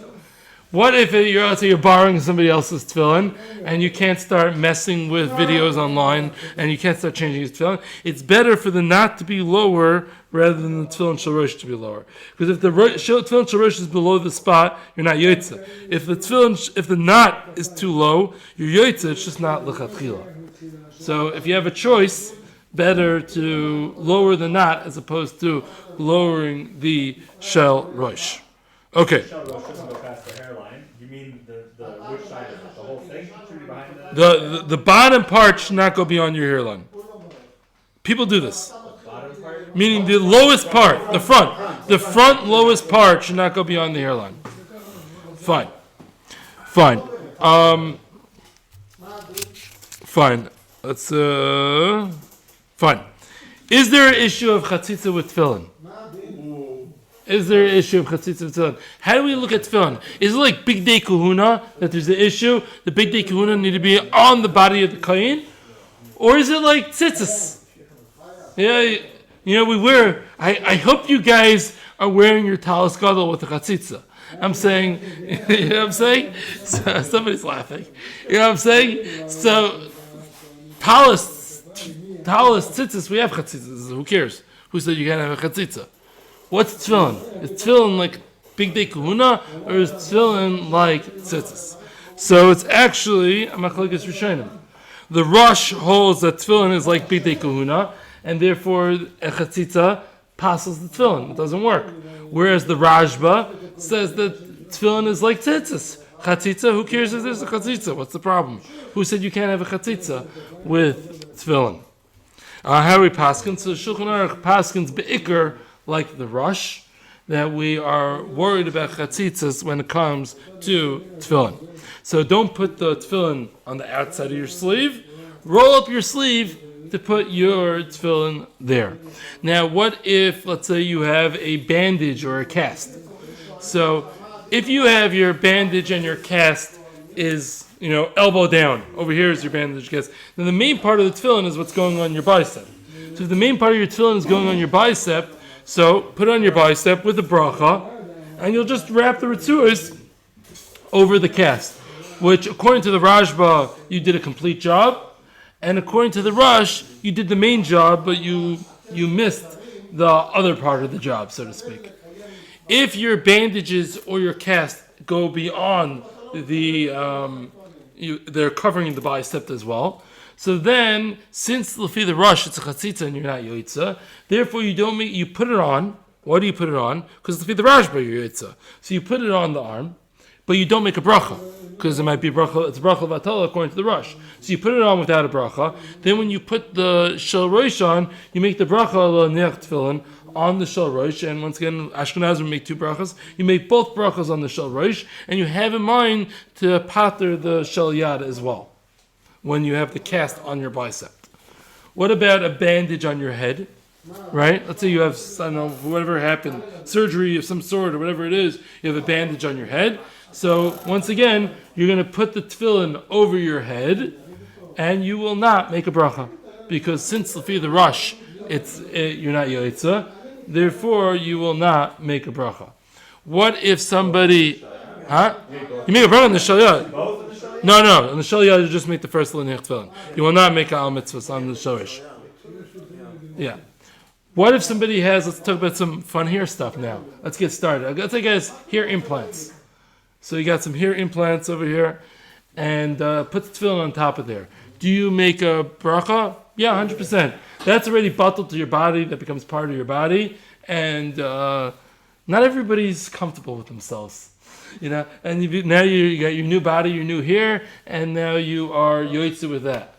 What if you're borrowing somebody else's tefillin and you can't start messing with videos online and you can't start changing his tefillin? It's better for the knot to be lower rather than the tefillin shel rosh to be lower. Because if the tefillin shel rosh is below the spot, you're not yotze. If the knot is too low, you're yotze. It's just not lechatchila. So if you have a choice, better to lower the knot as opposed to lowering the shel rosh. Okay. Shell row shouldn't go past the hairline. You mean the which side of it? The whole thing should be behind The bottom part should not go beyond your hairline. People do this. bottom part? Meaning the lowest part, the front lowest part should not go beyond the hairline. Fine. Fine. Let's fine. Is there an issue of chatzitza with tefillin? Is there an issue of chatzitza with tefillin? How do we look at tefillin? Is it like big day kahuna, that there's an issue? The big day kahuna need to be on the body of the kohen? Or is it like tzitzis? Yeah, we wear, I hope you guys are wearing your talis gadol with the chatzitza. I'm saying, you know what I'm saying? So, somebody's laughing. You know what I'm saying? So, talis tzitzis, we have chatzitza. Who cares? Who said you can't have a chatzitza? What's tefillin? Is tefillin like big day kahuna, or is tefillin like tzitzis? So it's actually a machlokes rishonim. The Rosh holds that tefillin is like big day kahuna, and therefore a chatzitza passes the tefillin. It doesn't work. Whereas the Rashba says that tefillin is like tzitzis. Chatzitza, who cares if there's a chatzitza? What's the problem? Who said you can't have a chatzitza with tefillin? How do we paskin? So Shulchan Aruch paskins be'ikr like the Rosh, that we are worried about chatzitzas when it comes to tefillin. So don't put the tefillin on the outside of your sleeve. Roll up your sleeve to put your tefillin there. Now, what if, let's say, you have a bandage or a cast? So, if you have your bandage and your cast is, elbow down, over here is your bandage cast, then the main part of the tefillin is what's going on your bicep. So, if the main part of your tefillin is going on your bicep, so put it on your bicep with the bracha, and you'll just wrap the ritzuos over the cast, which according to the Rashba, you did a complete job, and according to the Rush, you did the main job, but you missed the other part of the job, so to speak. If your bandages or your cast go beyond they're covering the bicep as well. So then, since Lefi the Rush, it's a chatzitza and you're not yoitza, therefore you put it on. Why do you put it on? Because Lefi the Rashba, you're yoitza. So you put it on the arm, but you don't make a bracha, because it might be bracha, it's bracha vatala according to the Rush. So you put it on without a bracha. Then when you put the shel rosh on, you make the bracha l'neach tefillin on the shel rosh. And once again, Ashkenazim make two brachas. You make both brachas on the shel rosh, and you have in mind to pater the shel yad as well when you have the cast on your bicep. What about a bandage on your head? Right? Let's say you have, I don't know, whatever happened, surgery of some sort or whatever it is, you have a bandage on your head. So once again, you're going to put the tefillin over your head, and you will not make a bracha, because since Lefi the Rush, you're not yoitza, therefore you will not make a bracha. What if somebody, you make a bracha on the shel yad? No, on the shel yad you just make the first l'neich tefillin. You will not make a al mitzvah on the shel rosh. Yeah. What if somebody has, let's talk about some fun hair stuff now. Let's get started. Let's say guys, hair implants. So you got some hair implants over here, and put the tefillin on top of there. Do you make a bracha? Yeah, 100%. That's already bottled to your body. That becomes part of your body, and not everybody's comfortable with themselves, And now you got your new body, your new hair, and now you are yoitze with that.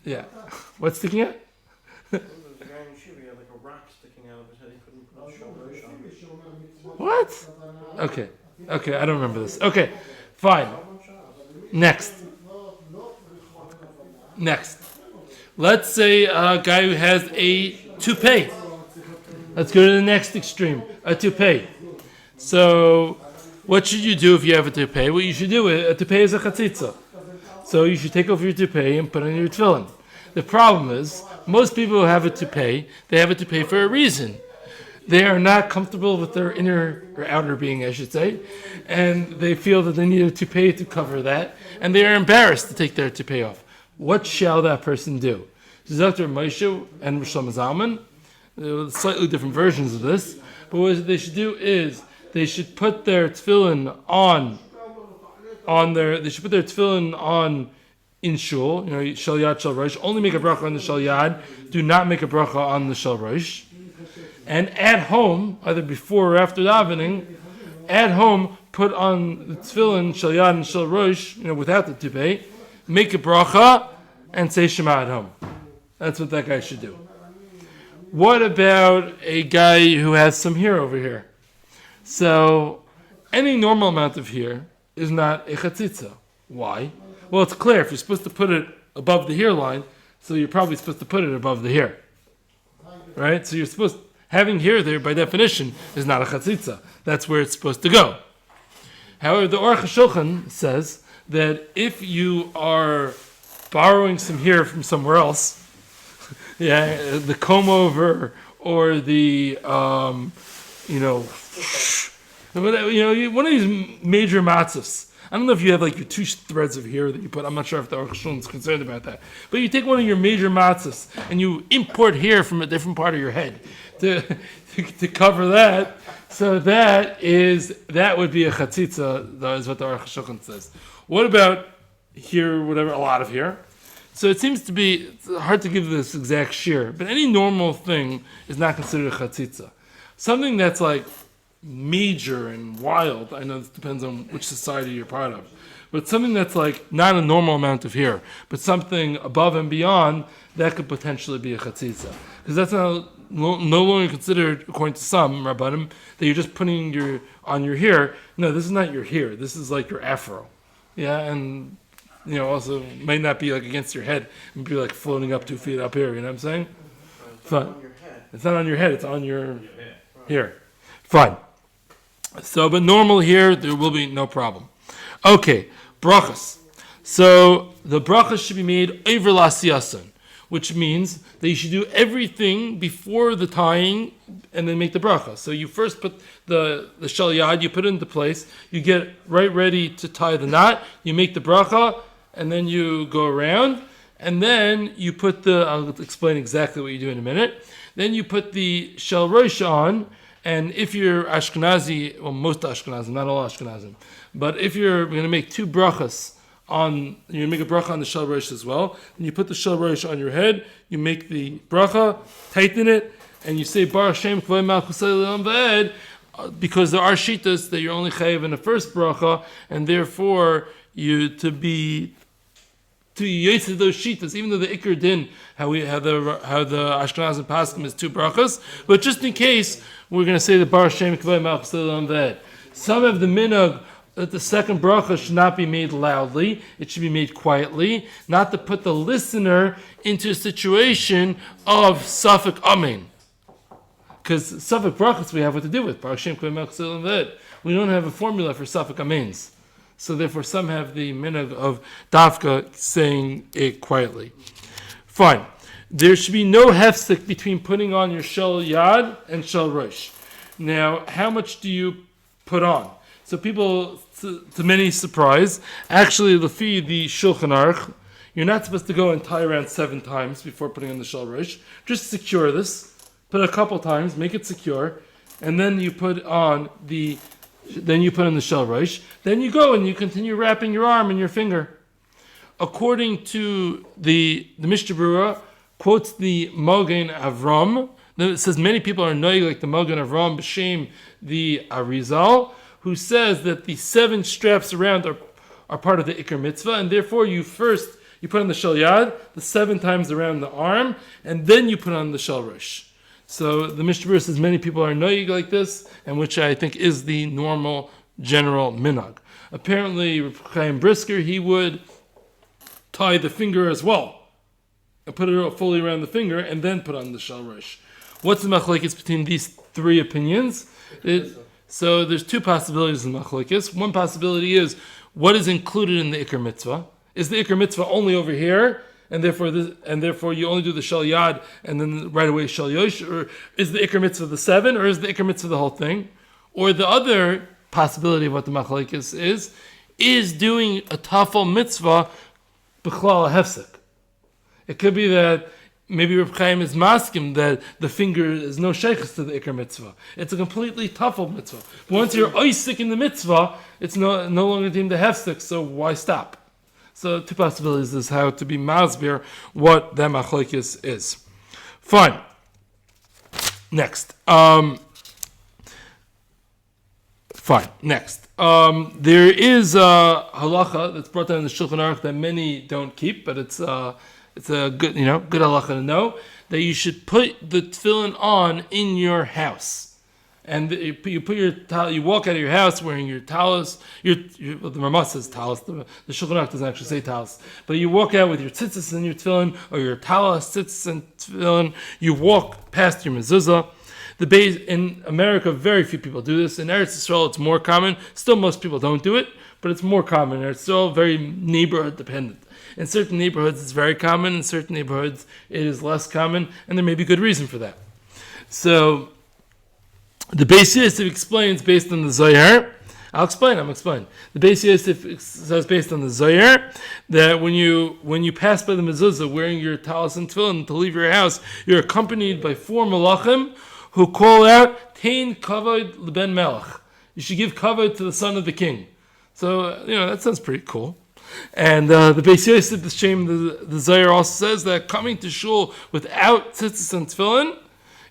Yeah, what's sticking out? What? Okay, I don't remember this. Okay, fine. Next. Let's say a guy who has a toupee. Let's go to the next extreme, a toupee. So, what should you do if you have a toupee? What you should do, a toupee is a chatzitza. So you should take off your toupee and put on your tefillin. The problem is, most people who have a toupee, they have a toupee for a reason. They are not comfortable with their inner or outer being, I should say, and they feel that they need a toupee to cover that, and they are embarrassed to take their toupee off. What shall that person do? Dr. Moshe and Rosh Zalman, slightly different versions of this, but what they should do is they should put their tefillin on in shul, shel yad shel rosh. Only make a bracha on the shel yad. Do not make a bracha on the shel rosh. And at home, either before or after davening, at home, put on the tefillin, shel yad and shel rosh, without the toupee, make a bracha, and say Shema at home. That's what that guy should do. What about a guy who has some hair over here? So, any normal amount of hair is not a chatzitza. Why? Well, it's clear. If you're supposed to put it above the hairline, so you're probably supposed to put it above the hair. Right? So having hair there, by definition, is not a chatzitza. That's where it's supposed to go. However, the Aruch HaShulchan says that if you are borrowing some hair from somewhere else, the comb over or the, one of these major matzahs. I don't know if you have your two threads of hair that you put. I'm not sure if the Aruch HaShulchan is concerned about that. But you take one of your major matzahs and you import hair from a different part of your head to cover that. So that would be a chatzitza, is what the Aruch HaShulchan says. What about hair, whatever, a lot of hair? So it seems to be it's hard to give this exact shiur, but any normal thing is not considered a chatzitza. Something that's major and wild, I know this depends on which society you're part of, but something that's not a normal amount of hair, but something above and beyond, that could potentially be a chatzitza. Because that's no longer considered, according to some rabbanim, that you're just putting on your hair. No, this is not your hair. This is your afro. Yeah, and also might not be against your head. It might be floating up 2 feet up here. You know what I'm saying? Fine. It's not on your head. It's on your hair. Fine. So, but normal here, there will be no problem. Okay, brachos. So the brachos should be made over lasiyasan, which means that you should do everything before the tying and then make the bracha. So you first put the shel yad, you put it into place, you get right ready to tie the knot, you make the bracha, and then you go around, and then you put I'll explain exactly what you do in a minute, then you put the shel rosh on, and if you're Ashkenazi, well, most Ashkenazim, not all Ashkenazim, but if you're going to make two brachas you make a bracha on the shel rosh as well, and you put the shel rosh on your head, you make the bracha, tighten it, and you say Baruch Shem Kvei Malchus Olam V'ed, because there are shitas that you're only chayiv in the first bracha, and therefore you to yotze those shitas, even though the ikar din how the Ashkenazim paskim is two brachas, but just in case we're going to say the Baruch Shem Kvei Malchus Olam V'ed. Some of the minhag that the second bracha should not be made loudly, it should be made quietly, not to put the listener into a situation of Safek Amen. Because Safek brachas we have what to do with. Baruch Shem Kvei Malchus Olam V'ed. We don't have a formula for Safek Amens. So therefore some have the minhag of Dafka saying it quietly. Fine. There should be no hefsek between putting on your shel yad and shel rosh. Now, how much do you put on? So people, to many surprise, actually, the Shulchan Aruch, you're not supposed to go and tie around 7 times before putting on the shel rosh. Just secure this, put it a couple times, make it secure, and then you put on the shel rosh. Then you go and you continue wrapping your arm and your finger. According to the Mishnah Berurah, quotes the Magen Avram. It says many people are noig like the Magen Avram b'shem the Arizal, who says that the 7 straps around are part of the Iker Mitzvah, and therefore you put on the shel yad, the 7 times around the arm, and then you put on the shel rosh. So the Mishnah Berurah says many people are noig like this, and which I think is the normal general minhag. Apparently, Reb Chaim Brisker, he would tie the finger as well, and put it fully around the finger, and then put on the shel rosh. What's the machlokes between these 3 opinions? So there's 2 possibilities in machlokes. One possibility is what is included in the Iker Mitzvah. Is the Iker Mitzvah only over here, and therefore you only do the shel yad and then right away shel yosh, or is the Iker Mitzvah the 7, or is the Iker Mitzvah the whole thing? Or the other possibility of what the machlokes is doing a tafel mitzvah b'chlal hefsek. It could be that maybe Reb Chaim is maskim that the finger is no sheikhs to the Iker mitzvah. It's a completely tafel mitzvah. But once you're oisik in the mitzvah, it's no longer deemed a hefsek, so why stop? So 2 possibilities is how to be masbir what that machlokes is. Fine. Next. There is a halacha that's brought down in the Shulchan Aruch that many don't keep, but it's a good halacha to know, that you should put the tefillin on in your house. And you walk out of your house wearing your talis. The Ramah says talis. The Shulchan Aruch doesn't actually say talis. But you walk out with your tzitzis and your tefillin, or your talis, tzitzis and tefillin. You walk past your mezuzah. In America, very few people do this. In Eretz Yisrael, it's more common. Still, most people don't do it, but it's more common. It's still very neighborhood dependent. In certain neighborhoods, it's very common. In certain neighborhoods, it is less common, and there may be good reason for that. So, the Beis Yosef explains based on the Zohar. I'm explain. The Beis Yosef says based on the Zohar that when you pass by the mezuzah wearing your talis and tefillin to leave your house, you're accompanied by 4 malachim who call out, Tein kavod leben melech. You should give kavod to the son of the king. So, that sounds pretty cool. And the Beis Yosef, the Zohar also says that coming to shul without tzitzis and tefillin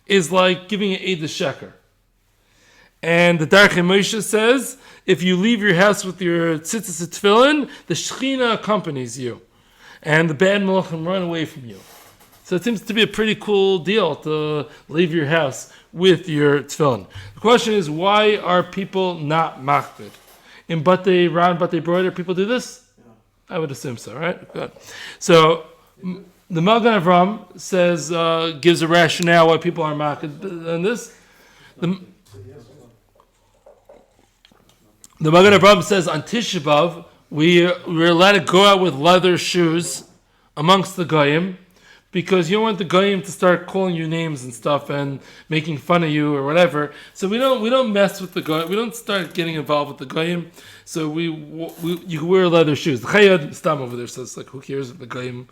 is like giving an eid sheker. And the Darchei Moshe says, if you leave your house with your tzitzis and tefillin, the Shechina accompanies you, and the bad malachim run away from you. So it seems to be a pretty cool deal to leave your house with your tefillin. The question is, why are people not machbid? In Batei Ran, Batei Broider, people do this? Yeah. I would assume so, right? Good. So the Magen Avram says, gives a rationale why people are machbid on this. The Magen Avram says on Tisha B'Av, we're allowed to go out with leather shoes amongst the Goyim, because you don't want the goyim to start calling you names and stuff and making fun of you or whatever. So we don't mess with the goyim. We don't start getting involved with the goyim. So you can wear leather shoes. The Chayad Stam over there says, like, who cares if the goyim?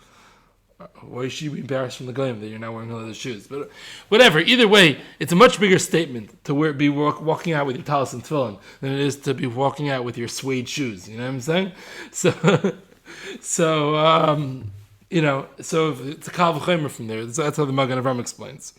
Why should you be embarrassed from the goyim that you're not wearing leather shoes? But whatever. Either way, it's a much bigger statement to walking out with your talis and tefillin than it is to be walking out with your suede shoes. You know what I'm saying? So it's a kal v'chomer from there. That's how the Magen Avraham explains.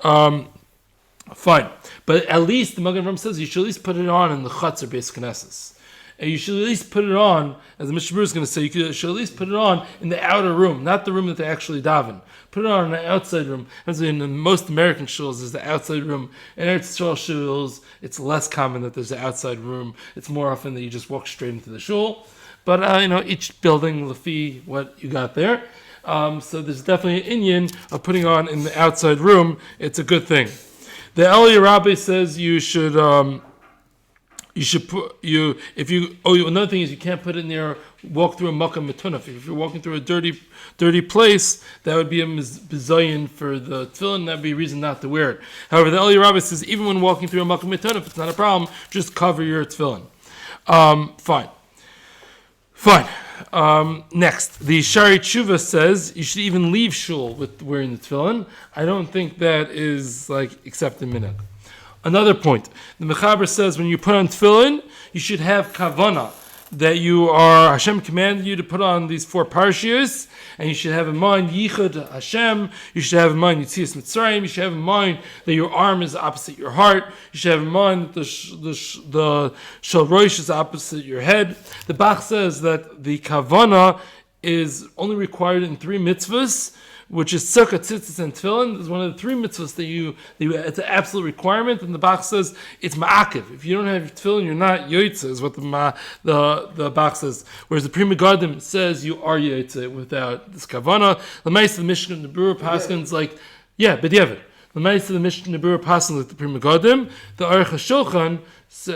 Fine. But at least the Magen Avraham says you should at least put it on in the chutz or beis knesses. And you should at least put it on, as the Mishnah is going to say, you should at least put it on in the outer room, not the room that they actually daven. Put it on in the outside room. As in most American shuls, there's the outside room. In Eretz Yisrael shuls, it's less common that there's the outside room. It's more often that you just walk straight into the shul. But, each building, lefi, what you got there. So there's definitely an inyan of putting on in the outside room. It's a good thing. The Eli Rabbi says another thing is you can't put it near, walk through a makkah metunaf. If you're walking through a dirty place, that would be a bizayin for the tefillin, that would be a reason not to wear it. However, the Eli Rabbi says even when walking through a makkah metunaf, it's not a problem, just cover your tefillin. Fine. Next, the Shari Tshuva says you should even leave shul with wearing the tefillin. I don't think that is accepted minhag. Another point, the Mechaber says when you put on tefillin, you should have kavana, that Hashem commanded you to put on these 4 parshias, and you should have in mind Yichud Hashem, you should have in mind Yitzias Mitzrayim, you should have in mind that your arm is opposite your heart, you should have in mind the Shal Rosh is opposite your head. The Bach says that the kavana is only required in 3 mitzvahs, which is sukkah, chatzitza, and tefillin. It's one of the 3 mitzvahs it's an absolute requirement. And the Bach says it's ma'akiv. If you don't have your tefillin, you're not yoytze, is what the Bach says. Whereas the Pri Megadim says you are yoytze without this kavana. The Ma'aseh, the Mishnah, the Berurah Paskins b'diavad. The Ma'aseh, the Mishnah, the Berurah Paskins like the Pri Megadim. The Aruch HaShulchan,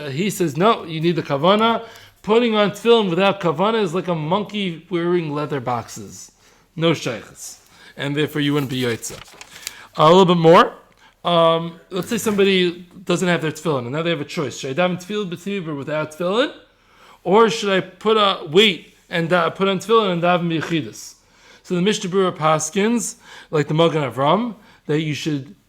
he says no, you need the kavana. Putting on tefillin without kavana is like a monkey wearing leather boxes. No shaykhs. And therefore you wouldn't be yoytze. A little bit more. Let's say somebody doesn't have their tefillin, and now they have a choice. Should I daven tefillin b'tzibur without tefillin? Or should I wait and put on tefillin and daven b'yechidus? So the Mishnah Berurah Paskins, like the Magen Avraham, that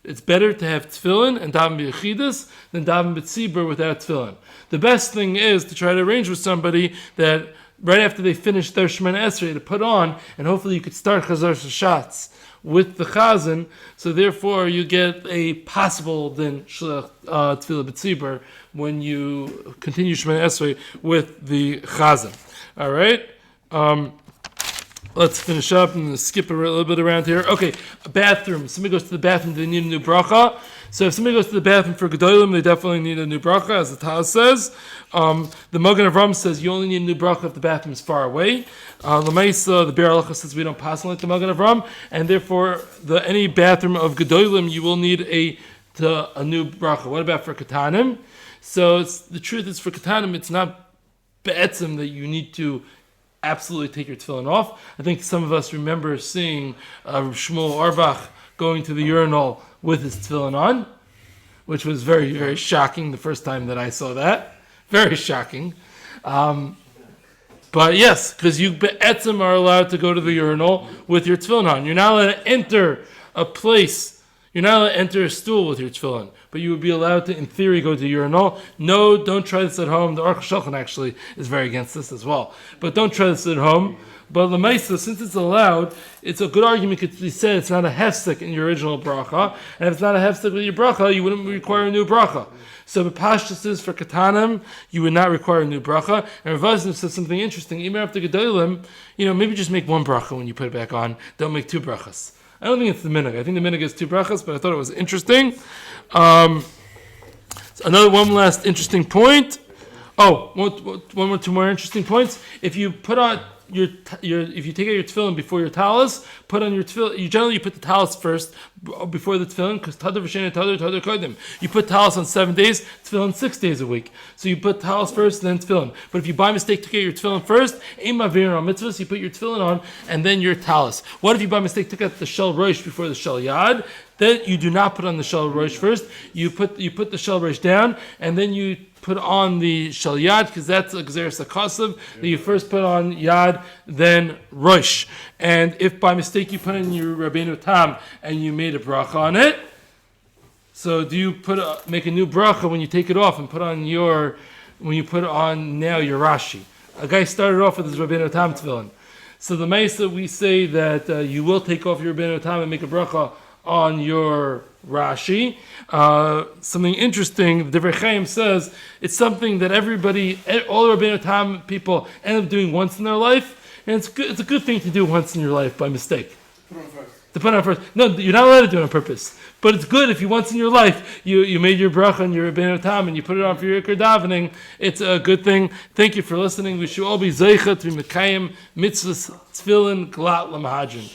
it's better to have tefillin and daven b'yechidus than daven b'tzibur without tefillin. The best thing is to try to arrange with somebody that right after they finish their Shemoneh Esrei to put on, and hopefully you could start Chazar Shashatz with the Chazan, so therefore you get a possible then Tefillah B'tzibur when you continue Shemoneh Esrei with the Chazan. All right? Let's finish up and skip a little bit around here. Okay, a bathroom. Somebody goes to the bathroom, they need a new bracha. So if somebody goes to the bathroom for Gedolim, they definitely need a new bracha, as the Taz says. The Magen Avraham says you only need a new bracha if the bathroom is far away. L'maisa, the Be'er Halacha says we don't pass on like the Magen Avraham, and therefore any bathroom of Gedolim, you will need a new bracha. What about for Katanim? So the truth is for Katanim, it's not be'etzim that you need to absolutely take your tefillin off. I think some of us remember seeing Shmuel Auerbach going to the urinal with his tefillin on, which was very, very shocking the first time that I saw that. Very shocking. But yes, because you be'etzim are allowed to go to the urinal with your tefillin on. You're not allowed to enter a place. You're not allowed to enter a stool with your tefillin, but you would be allowed to, in theory, go to the urinal. No, don't try this at home. The Aruch HaShulchan actually is very against this as well. But don't try this at home. But l'maisa, since it's allowed, it's a good argument to be said it's not a hefsek in your original bracha, and if it's not a hefsek with your bracha, you wouldn't require a new bracha. So the pashtus is for katanim, you would not require a new bracha. And Rav Vazner says something interesting. Even after gedolim, maybe just make 1 bracha when you put it back on. Don't make 2 brachas. I don't think it's the minhag. I think the minhag is 2 brachas, but I thought it was interesting. One last interesting point. 2 more interesting points. If you put on if you take out your tefillin before your talis, put on your tefillin. You put the talis first before the tefillin because tadar v'shena tadar kodim. You put talis on 7 days, tefillin 6 days a week. So you put talis first, then tefillin. But if you by mistake took out your tefillin first, ein mavir on mitzvahs, you put your tefillin on and then your talis. What if you by mistake took out the shel rosh before the shel yad? Then you do not put on the shel rosh first. You put the shel rosh down and then you put on the shel yad because that's a gzeres akasav that you first put on yad, then rosh. And if by mistake you put in your Rabbeinu Tam and you made a bracha on it, so do you make a new bracha when you take it off and put on your Rashi? A guy started off with his Rabbeinu Tam tefillin. So the Maisa we say that you will take off your Rabbeinu Tam and make a bracha on your Rashi. Something interesting, the Divrei Chaim says it's something that everybody, all the Rabbeinu Tam people end up doing once in their life, and it's a good thing to do once in your life by mistake. To put on first. No, you're not allowed to do it on purpose. But it's good if you once in your life you made your bracha on your Rabbeinu Tam and you put it on for your Iker davening. It's a good thing. Thank you for listening. We should all be zeicha to be mekayim mitzvahs tefillin glat lamahadrin.